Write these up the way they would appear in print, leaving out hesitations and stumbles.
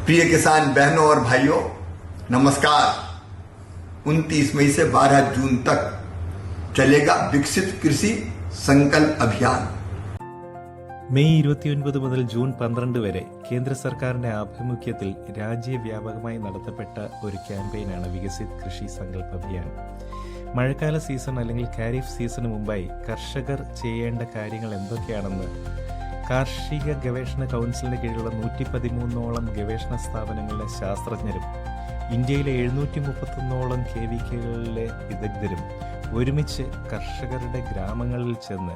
प्रिय किसान बहनों और भाइयों, नमस्कार। 29 मई से 12 जून तक चलेगा विकसित कृषि संकल्प अभियान। മെയ് 29 മുതൽ ജൂൺ 12 വരെ കേന്ദ്ര സർക്കാരിന്റെ ആഭിമുഖ്യത്തിൽ രാജ്യവ്യാപകമായി നടത്തപ്പെട്ട ഒരു ക്യാമ്പയിനാണ് വികസിത് കൃഷി സങ്കല്പ് അഭിയാൻ. മഴക്കാല സീസൺ അല്ലെങ്കിൽ ഖാരിഫ് സീസണിന് മുമ്പായി കർഷകർ ചെയ്യേണ്ട കാര്യങ്ങൾ എന്തൊക്കെയാണെന്ന് കാർഷിക ഗവേഷണ കൗൺസിലിന് കീഴിലുള്ള 113ഓളം ഗവേഷണ സ്ഥാപനങ്ങളിലെ ശാസ്ത്രജ്ഞരും ഇന്ത്യയിലെ 731ഓളം KVKകളിലെ വിദഗ്ധരും ഒരുമിച്ച് കർഷകരുടെ ഗ്രാമങ്ങളിൽ ചെന്ന്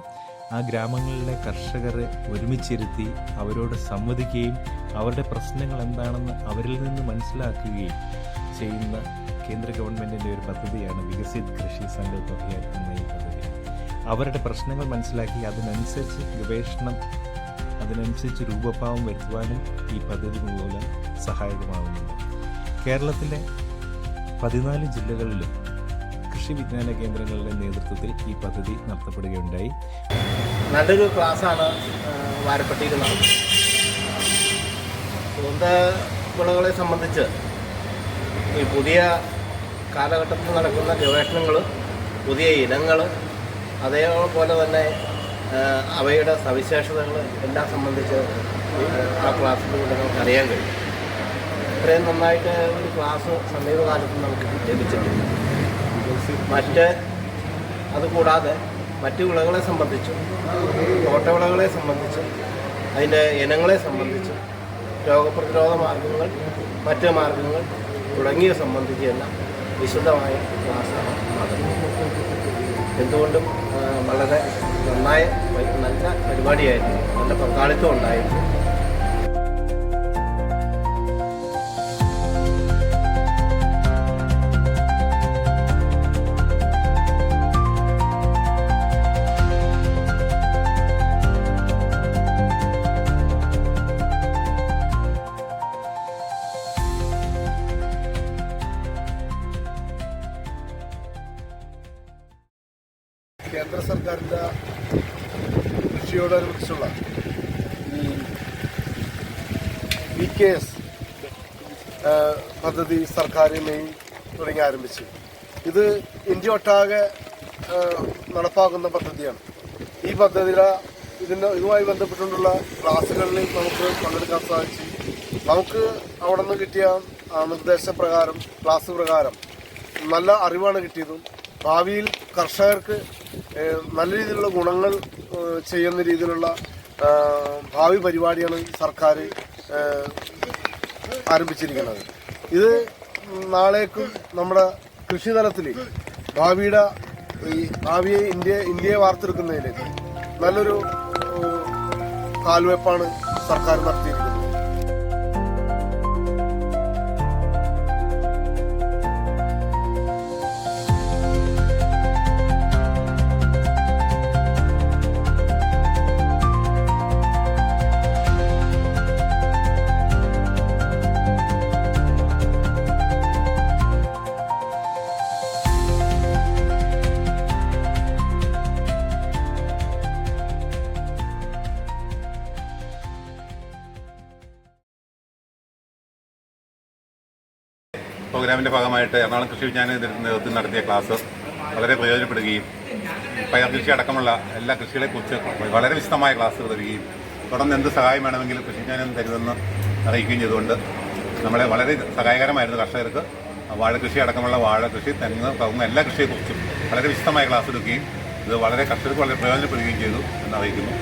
ആ ഗ്രാമങ്ങളിലെ കർഷകരെ ഒരുമിച്ചിരുത്തി അവരോട് സംവദിക്കുകയും അവരുടെ പ്രശ്നങ്ങൾ എന്താണെന്ന് അവരിൽ നിന്ന് മനസ്സിലാക്കുകയും ചെയ്യുന്ന കേന്ദ്ര ഗവൺമെൻറ്റിൻ്റെ ഒരു പദ്ധതിയാണ് വികസിത് കൃഷി സങ്കല്പ് അഭിയാൻ എന്ന ഈ പദ്ധതി. അവരുടെ പ്രശ്നങ്ങൾ മനസ്സിലാക്കി അതിനനുസരിച്ച് രൂപഭാവം വരുത്തുവാനും ഈ പദ്ധതി മൂലം സഹായകമാകുന്നുണ്ട്. കേരളത്തിലെ 14 ജില്ലകളിലും കൃഷി വിജ്ഞാന കേന്ദ്രങ്ങളുടെ നേതൃത്വത്തിൽ ഈ പദ്ധതി നടത്തപ്പെടുകയുണ്ടായി. നല്ലൊരു ക്ലാസ്സാണ് വാരപ്പട്ടിയിൽ നടന്നത്. സുഗന്ധ വിളകളെ സംബന്ധിച്ച് ഈ പുതിയ കാലഘട്ടത്തിൽ നടക്കുന്ന ഗവേഷണങ്ങൾ, പുതിയ ഇനങ്ങൾ, അതേപോലെ തന്നെ അവയുടെ സവിശേഷതകൾ എല്ലാം സംബന്ധിച്ച് ആ ക്ലാസ്സിലൂടെ നമുക്ക് അറിയാൻ കഴിയും. ഇത്രയും നന്നായിട്ട് ഒരു ക്ലാസ് സമീപകാലത്ത് നമുക്ക് ലഭിച്ചിട്ടുണ്ട്. അതുകൂടാതെ മറ്റു വിളകളെ സംബന്ധിച്ചും തോട്ടവിളകളെ സംബന്ധിച്ചും അതിൻ്റെ ഇനങ്ങളെ സംബന്ധിച്ചും രോഗപ്രതിരോധ മാർഗങ്ങൾ, മറ്റ് മാർഗങ്ങൾ തുടങ്ങിയ സംബന്ധിച്ചെല്ലാം വിശദമായ ക്ലാസ്സാണ് നടന്നത്. എന്തുകൊണ്ടും വളരെ നല്ല പരിപാടിയായിരുന്നു, നല്ല പങ്കാളിത്തം ഉണ്ടായിരുന്നു. കേന്ദ്ര സർക്കാരിൻ്റെ കൃഷിയോടനുബന്ധിച്ചുള്ള ഈ VKS പദ്ധതി സർക്കാർ മെയ് തുടങ്ങി ആരംഭിച്ചു. ഇത് ഇന്ത്യ ഒട്ടാകെ നടപ്പാക്കുന്ന പദ്ധതിയാണ്. ഈ പദ്ധതിയുടെ ഇതുമായി ബന്ധപ്പെട്ടുള്ള ക്ലാസ്സുകളിൽ നമുക്ക് പങ്കെടുക്കാൻ സാധിച്ചു. നമുക്ക് അവിടെ നിന്ന് കിട്ടിയ നിർദ്ദേശപ്രകാരം, ക്ലാസ് പ്രകാരം നല്ല അറിവാണ് കിട്ടിയതും ഭാവിയിൽ കർഷകർക്ക് നല്ല രീതിയിലുള്ള ഗുണങ്ങൾ ചെയ്യുന്ന രീതിയിലുള്ള ഭാവി പരിപാടിയാണ് സർക്കാർ ആരംഭിച്ചിരിക്കുന്നത്. ഇത് നാളേക്കും നമ്മുടെ കൃഷിതലത്തിൽ ഭാവിയെ ഇന്ത്യയെ വാർത്തെടുക്കുന്നതിലേക്ക് നല്ലൊരു കാൽവെപ്പാണ് സർക്കാർ നടത്തിയിരിക്കുന്നത്. പ്രോഗ്രാമിൻ്റെ ഭാഗമായിട്ട് എറണാകുളം കൃഷി വിജ്ഞാന നേതൃത്വത്തിൽ നടത്തിയ ക്ലാസ് വളരെ പ്രയോജനപ്പെടുകയും പയർ കൃഷി അടക്കമുള്ള എല്ലാ കൃഷികളെക്കുറിച്ച് വളരെ വിശദമായ ക്ലാസ്സുകൾ തരികയും തുടർന്ന് എന്ത് സഹായം വേണമെങ്കിലും കൃഷി വിജ്ഞാനം തരുമെന്ന് അറിയിക്കുകയും ചെയ്തുകൊണ്ട് നമ്മളെ വളരെ സഹായകരമായിരുന്നു. കർഷകർക്ക് വാഴകൃഷി അടക്കമുള്ള വാഴകൃഷി, തെങ്ങ്, കവുങ്ങ് എല്ലാ കൃഷിയെക്കുറിച്ചും വളരെ വിശദമായ ക്ലാസ് എടുക്കുകയും ഇത് കർഷകർക്ക് വളരെ പ്രയോജനപ്പെടുകയും ചെയ്തു എന്നറിയിക്കുന്നു.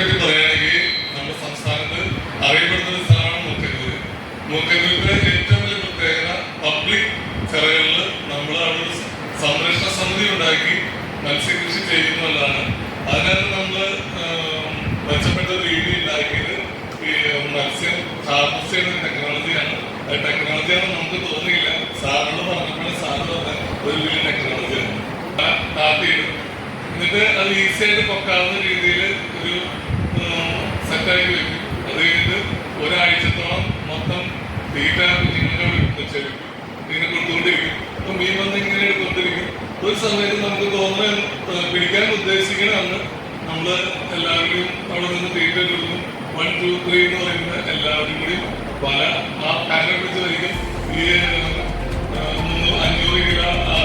പറ്റി പറയുകയാണെങ്കിൽ നമ്മുടെ സംസ്ഥാനത്ത് അറിയപ്പെടുന്ന ഒരു സ്ഥലമാണ് മൂക്കന്നൂർ. മൂക്കന്നൂരിന്റെ ഏറ്റവും വലിയ പ്രത്യേകത പബ്ലിക് സ്ഥലങ്ങളിൽ നമ്മൾ അവിടെ ഒരു സംരക്ഷണ സമിതി ഉണ്ടാക്കി മത്സ്യകൃഷി ചെയ്യുന്നതാണ്. അതിനകത്ത് നമ്മൾ മെച്ചപ്പെട്ട രീതി ഉണ്ടാക്കിയത് ഈ മത്സ്യം ഹാർവസ്റ്റ് ചെയ്യുന്ന ടെക്നോളജിയാണ്. ടെക്നോളജിയാണെന്ന് നമുക്ക് തോന്നിയില്ല. സാറിനോട് പറഞ്ഞപ്പോഴും സാറ് പറഞ്ഞ ഒരു വലിയ ടെക്നോളജിയാണ്. സ്റ്റാർട്ട് ചെയ്തു. എന്നിട്ട് അത് ഈസിയായിട്ട് പൊക്കാവുന്ന രീതിയിൽ ഒരു സെറ്റാക്കി വെക്കും. അത് കഴിഞ്ഞിട്ട് ഒരാഴ്ചത്തോളം മൊത്തം തീറ്റ കുഞ്ഞുങ്ങളെ വെച്ചെടുക്കും. ഇങ്ങനെ കൊടുത്തുകൊണ്ടിരിക്കും. അപ്പൊ മീൻ വന്ന് ഇങ്ങനെ എടുത്തുകൊണ്ടിരിക്കും. ഒരു സമയത്ത് നമുക്ക് തോന്നുന്ന പിടിക്കാൻ ഉദ്ദേശിക്കണമെന്ന് നമ്മള് എല്ലാവരും അവിടെ നിന്ന് തീറ്റ കൊടുക്കും. 1, 2, 3 എന്ന് പറയുന്ന എല്ലാവരും കൂടി പല ആ ടാങ്കർ പിടിച്ച് വരിക്കും. ഈ 300-500 കിലോ ആ